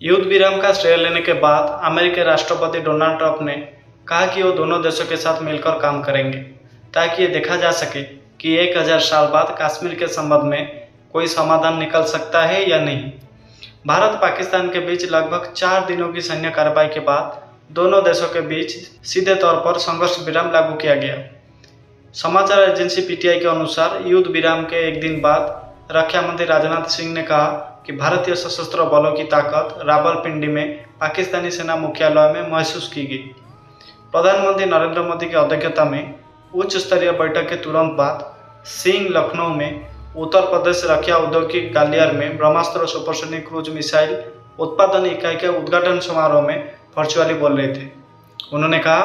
युद्ध विराम का श्रेय लेने के बाद अमेरिकी राष्ट्रपति डोनाल्ड ट्रंप ने कहा कि वो दोनों देशों के साथ मिलकर काम करेंगे ताकि ये देखा जा सके कि 1000 साल बाद कश्मीर के संबंध में कोई समाधान निकल सकता है या नहीं। भारत पाकिस्तान के बीच लगभग 4 दिनों की सैन्य कार्रवाई के बाद दोनों देशों के बीच सीधे तौर पर संघर्ष विराम लागू किया गया। समाचार एजेंसी पीटीआई के अनुसार युद्ध विराम के एक दिन बाद रक्षा मंत्री राजनाथ सिंह ने कहा कि भारतीय सशस्त्र बलों की ताकत रावलपिंडी में पाकिस्तानी सेना मुख्यालय में महसूस की गई। प्रधानमंत्री नरेंद्र मोदी की अध्यक्षता में उच्च स्तरीय बैठक के तुरंत बाद सिंह लखनऊ में उत्तर प्रदेश रक्षा औद्योगिक ग्वालियर में ब्रह्मास्त्र सुपरसोनिक क्रूज मिसाइल उत्पादन इकाई के उद्घाटन समारोह में वर्चुअली बोल रहे थे। उन्होंने कहा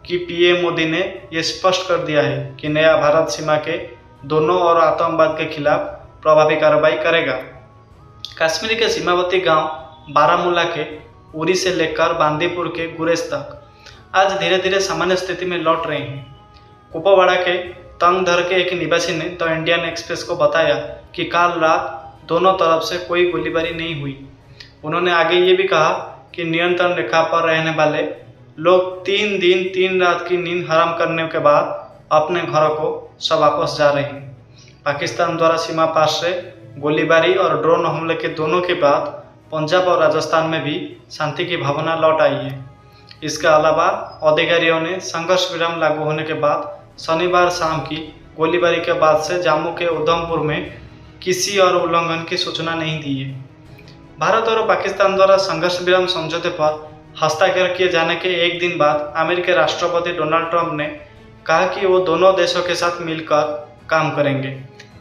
कि पीएम मोदी ने यह स्पष्ट कर दिया है कि नया भारत सीमा के दोनों और आतंकवाद के खिलाफ प्रभावी कार्रवाई करेगा। कश्मीर के सीमावर्ती गांव बारामूला के उरी से लेकर बांदीपुर के गुरेज तक आज धीरे धीरे सामान्य स्थिति में लौट रहे हैं। कुपवाड़ा के तंगधर के एक निवासी ने द इंडियन एक्सप्रेस को बताया कि कल रात दोनों तरफ से कोई गोलीबारी नहीं हुई। उन्होंने आगे ये भी कहा कि नियंत्रण रेखा पर रहने वाले लोग 3 दिन 3 रात की नींद हराम करने के बाद अपने घरों को सब वापस जा रहे हैं। पाकिस्तान द्वारा सीमा पार से गोलीबारी और ड्रोन हमले के दोनों के बाद पंजाब और राजस्थान में भी शांति की भावना लौट आई है। इसके अलावा अधिकारियों ने संघर्ष विराम लागू होने के बाद शनिवार शाम की गोलीबारी के बाद से जम्मू के उधमपुर में किसी और उल्लंघन की सूचना नहीं दी है। भारत और पाकिस्तान द्वारा संघर्ष विराम समझौते पर हस्ताक्षर किए जाने के एक दिन बाद अमेरिकी राष्ट्रपति डोनाल्ड ट्रंप ने कहा कि वो दोनों देशों के साथ मिलकर काम करेंगे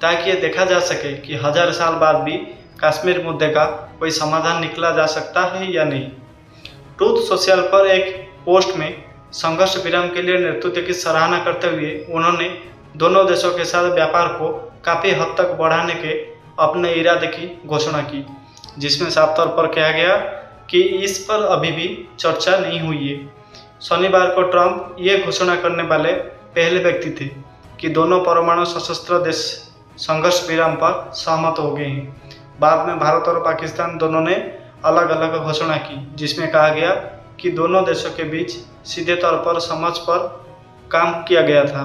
ताकि ये देखा जा सके कि 1000 साल बाद भी कश्मीर मुद्दे का कोई समाधान निकला जा सकता है या नहीं। ट्रूथ सोशल पर एक पोस्ट में संघर्ष विराम के लिए नेतृत्व की सराहना करते हुए उन्होंने दोनों देशों के साथ व्यापार को काफ़ी हद तक बढ़ाने के अपने इरादे की घोषणा की, जिसमें साफ तौर पर कहा गया कि इस पर अभी भी चर्चा नहीं हुई है। शनिवार को ट्रंप ये घोषणा करने वाले पहले व्यक्ति थे कि दोनों परमाणु सशस्त्र देश संघर्ष विराम पर सहमत हो गए हैं। बाद में भारत और पाकिस्तान दोनों ने अलग अलग घोषणा की, जिसमें कहा गया कि दोनों देशों के बीच सीधे तौर पर समझ पर काम किया गया था।